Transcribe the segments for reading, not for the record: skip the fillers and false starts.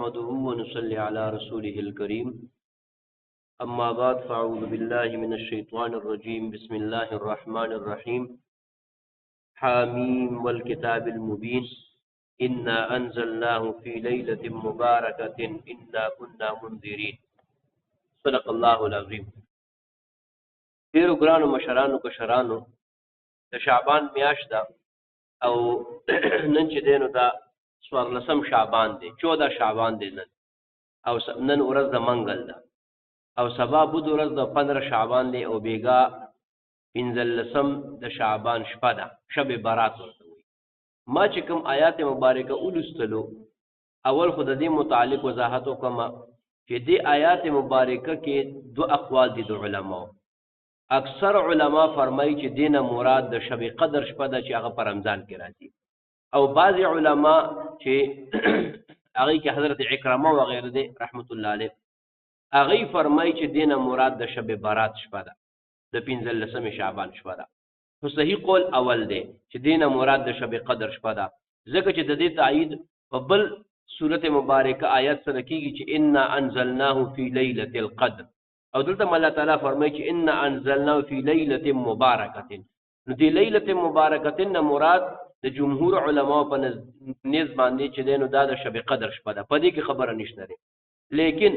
نحمده ونصلي على رسوله الكريم أما بعد فأعوذ بالله من الشيطان الرجيم بسم الله الرحمن الرحيم حاميم والكتاب المبين إنا أنزلناه في ليلة مباركة إنا كنا منذرين صدق الله العظيم. ډیرو ګرانو مشرانو کشرانو د شعبان میاشت ده او نن چې دی نو دا 14 شعبان دی 14 شعبان دی نن او نن ورځ د منګل ده او سبا بود ورځ د 15 شعبان دی او بیګا 15 د شعبان شپه ده شب برات ورته وي. ما چې کوم آیات مبارکه ولستلو اول خود دې متعلق وضاحت وکم چې دې آیات مبارکه کې دو اقوال دي د علماء. اکثر علما فرمایي چې دینه مراد د شب قدر شپه ده چې هغه په رمضان کې راځي او بعض علما چې هغه کې حضرت عکرمه و غیره دي رحمت الله علیه هغه فرمایي چې دینه مراد د شب برات شپه ده د 15 شعبان شپه ده. خو صحیح قول اول دی چې دینه مراد د شب قدر شپه ده ځکه چې د دې تایید په بل سورته مبارکه آیات سره کیږي چې انا انزلناه فی لیلۃ القدر او دلته الله تعالی فرمایي چې ان انزلناه فی لیلۃ مبارکۃ. نو دې لیلۃ مبارکۃ نه مراد د جمهور علما په نسبت باندې چې دینو دا د شب قدر شپه ده په دې کې خبره نشته ده. لیکن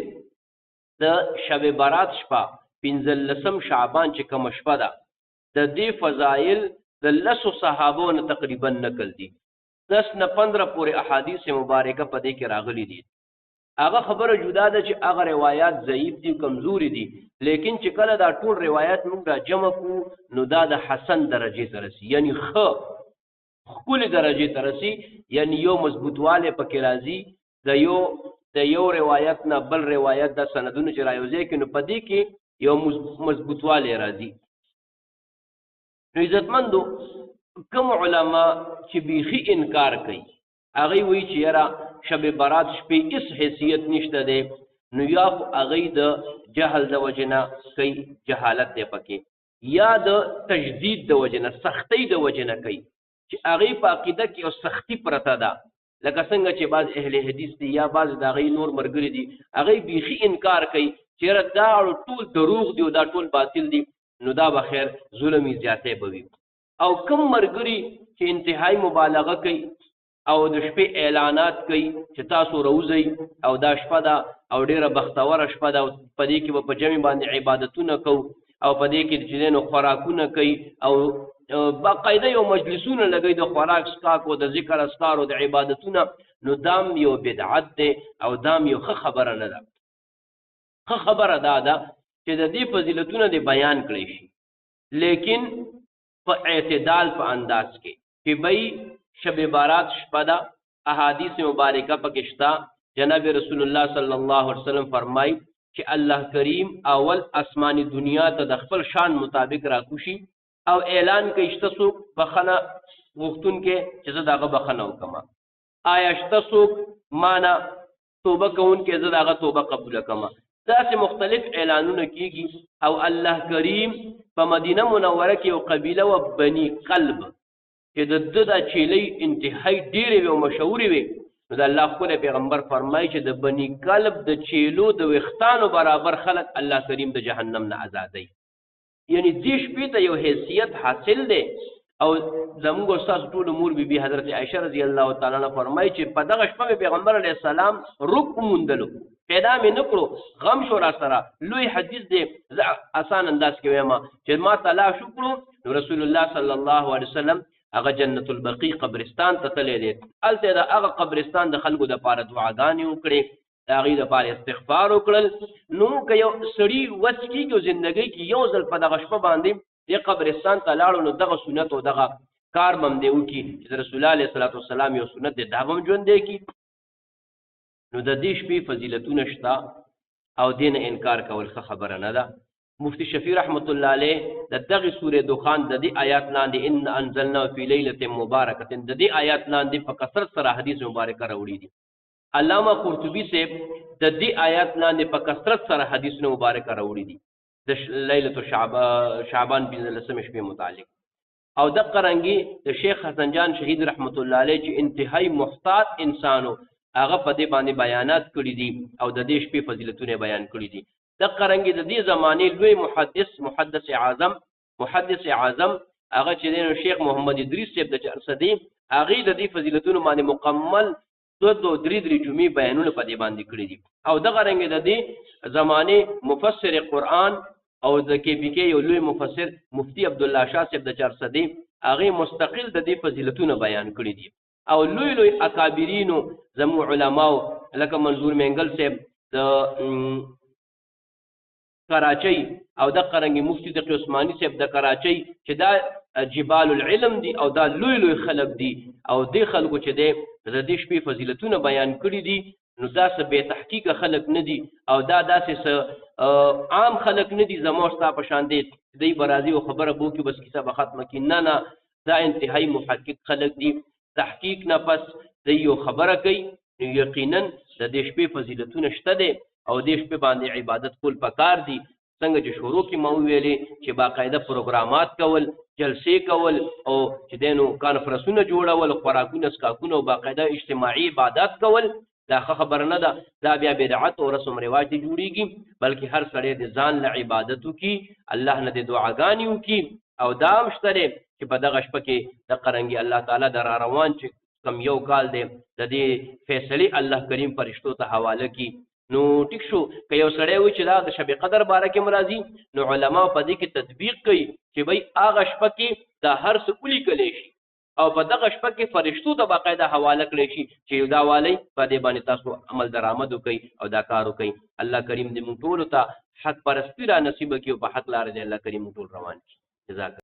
د شب برات شپه 15 شعبان چې کوم شپه ده د دې فضایل د لسو صحابو نه تقریبا نقل دي 10 نه 15 پورې احادیث مبارکه په دې کې راغلي دي. هغه خبره جدا ده چې هغه روایت ضعیف دي کمزوري دي لیکن چې کله دا ټول روایت موږ را جمع کو نو دا د حسن درجه ته رسي یعنی خپل درجه ته رسي یعنی یو مضبوطواله پکې راځي د یو روایت نه بل روایت د سندونو چې راوځي کې نو پدې کې یو مضبوطواله راځي. نو عزتمندو کوم علما چې بیخي انکار کوي هغه وی چې یاره شب برات شپې هیڅ حیثیت نشته ده نو یا هغه د جهل د وجنه کوي جهالت دی پکې یا د تجدید د وجنه سختی د وجنه کوي چې هغه په عقیده کې او سختی پرته ده لکه څنګه چې بعض اهل حدیث دي یا بعض د هغه نور مرګري دي هغه بیخي انکار کوي چې دا ټول دروغ دي او دا ټول باطل دي نو دا بخیر ظلمي زیاته بوي. او کم مرګري چې انتهایی مبالغه کوي او د شپې اعلانات کوي چې تاسو روزي او دا شپه ده او ډیره بختوره شپه ده او په دې کې په جمع باندې عبادتونه کوو او په دې کې چې نو خوراکونه کوي او باقاعده یو مجلسونه لګي د خوراک سکاک او د ذکر اسکار او د عبادتونه نو دام یو بدعت ده او دام یو خبره نه ده. خبره ده چې د دې فضیلتونه د بیان کړي شي لیکن په اعتدال په انداز کې چې بای شب برات شپه ده احادیث مبارکه پکې شته. جناب رسول الله صلی الله علیه وسلم فرمایي چې الله کریم اول آسمانی دنیا ته د خپل شان مطابق راکوشي او اعلان کوي چې تاسو بخنه غوښتون کې چې زه داغه بخنه وکم آیا تاسو معنا توبه کوون کې زه داغه توبه قبول کما داسې مختلف اعلانونه کیږي او الله کریم په مدینه منوره کې یو قبیله و بني قلب چې د چيلي انتهایی ډېرې او مشهورې وي نو د الله خپل پیغمبر فرمایي چې د بني قلب د چيلو د وختانو برابر خلق الله کریم د جهنم نه آزادوي. یعنی دې شپې ته یو حیثیت حاصل دی او زموږ استاد ټول امور بي حضرت عائشه رضی الله تعالی عنها فرمایي چې په دغه شپه پیغمبر علیه السلام رک موندلو پیدا مې نکړو غم شو را سره لوی حدیث دی آسان انداز کې وایم چې ما تعالی شکر رسول الله صلی الله علیه وسلم هغه جنت البقیع قبرستان ته تللی دی الته دا هغه قبرستان د خلکو د پاره دعاګانې وکړي د هغې دپاره استغفار وکړل. نو که یو سړي وس کېږي او زندګۍ کې یو ځل په دغه شپه باندې دې قبرستان ته لاړو نو دغه سنت او دغه کار به هم دی وکړي چې د رسول الله علیه صلات وسلام یو سنت دی دا به هم ژوندی کړي. نو د دې شپې فضیلتونه شته او دې نه انکار کول ښه خبره نه ده. مفتی شفیع رحمت الله علیه د دغه سورې دخان د دې آیات لاندې ان انزلنا فی لیلۃ مبارکۃ د دې آیات لاندې په کثرت سره حدیث مبارکه راوړي دي. علامہ قرطبی سے د دې آیات لاندې په کثرت سره حدیث مبارکه راوړي دي د لیلۃ شعبان 15 شپې متعلق او د قرنګي د شیخ حسن جان شهید رحمت الله علیه چې انتهایی محتاط انسانو هغه په دې باندې بیانات کړي دي او د دې شپې فضیلتونه بیان کړي دي. دغه رنګ د دې زمانې لوی محدث اعظم هغه چې د شیخ محمد ادریس صاحب د چرسدي هغه د دې فضیلتونو باندې مکمل 2-3 جمعې بیانونه په دې باندې کړي دي. او دغه رنګ د دې زمانې مفسر قرآن او د KPK یو لوی مفسر مفتی عبد الله شاه صاحب د چرسدي هغه مستقل د دې فضیلتونه بیان کړي دي. او لوی اکابرینو زمو علماو لکه منظور منګل صاحب د کراچۍ او د قرنګي مفتی تقی عثماني صاحب د کراچۍ چې دا جبال العلم دي او دا لوی خلق دي او دې خلکو چې د دې شپې فضیلتونه بیان کړي دي نو دا څه به تحقیق خلق نه دي او دا داسې عام خلق نه دي زموږ ستا په شان دي دی برازي او خبره بو کې بس کیسه به ختمه کې نه دا انتهایی محقق خلق دي. تحقیق نه پس د یو خبره کوي یقینا د دې شپې فضیلتونه شته دي او دې شپې باندې عبادت کول پکار دي. څنګه چې شروع کې مو ویلې چې باقاعده پروګرامات کول جلسې کول او چې دینو کانفرنسونه جوړول خوراکونه سکاکونه او باقاعده اجتماعي عبادت کول دا خبر نه ده. دا بیا بدعت او رسم رواج دي جوړیږي بلکې هر سړی د ځان له عبادتو کې الله نه د دعاګانې وکي او دا مشتره چې په دغه شپه کې د قرنګي الله تعالی در روان چې کم یو کال دی د دې فیصله الله کریم فرشتو ته حواله کی. نو ټیک شو که یو سړی و چې دا د شب قدر باره کې مرضی نو علما په دې کې تطبیق کوي چې بھئی هغه شپه کې دا هر څه ولیکلی شي او په دغه شپه کې فرشتو ته باقاعده حواله کړی شي چې دا والی په دې باندې تاسو عمل درآمد وکړئ او دا کار وکړئ. الله کریم دې موږ ټولو ته حق پرستی را نصیب کړي او په حق لار دې الله کریم موږ ټول روان کړي. جزاک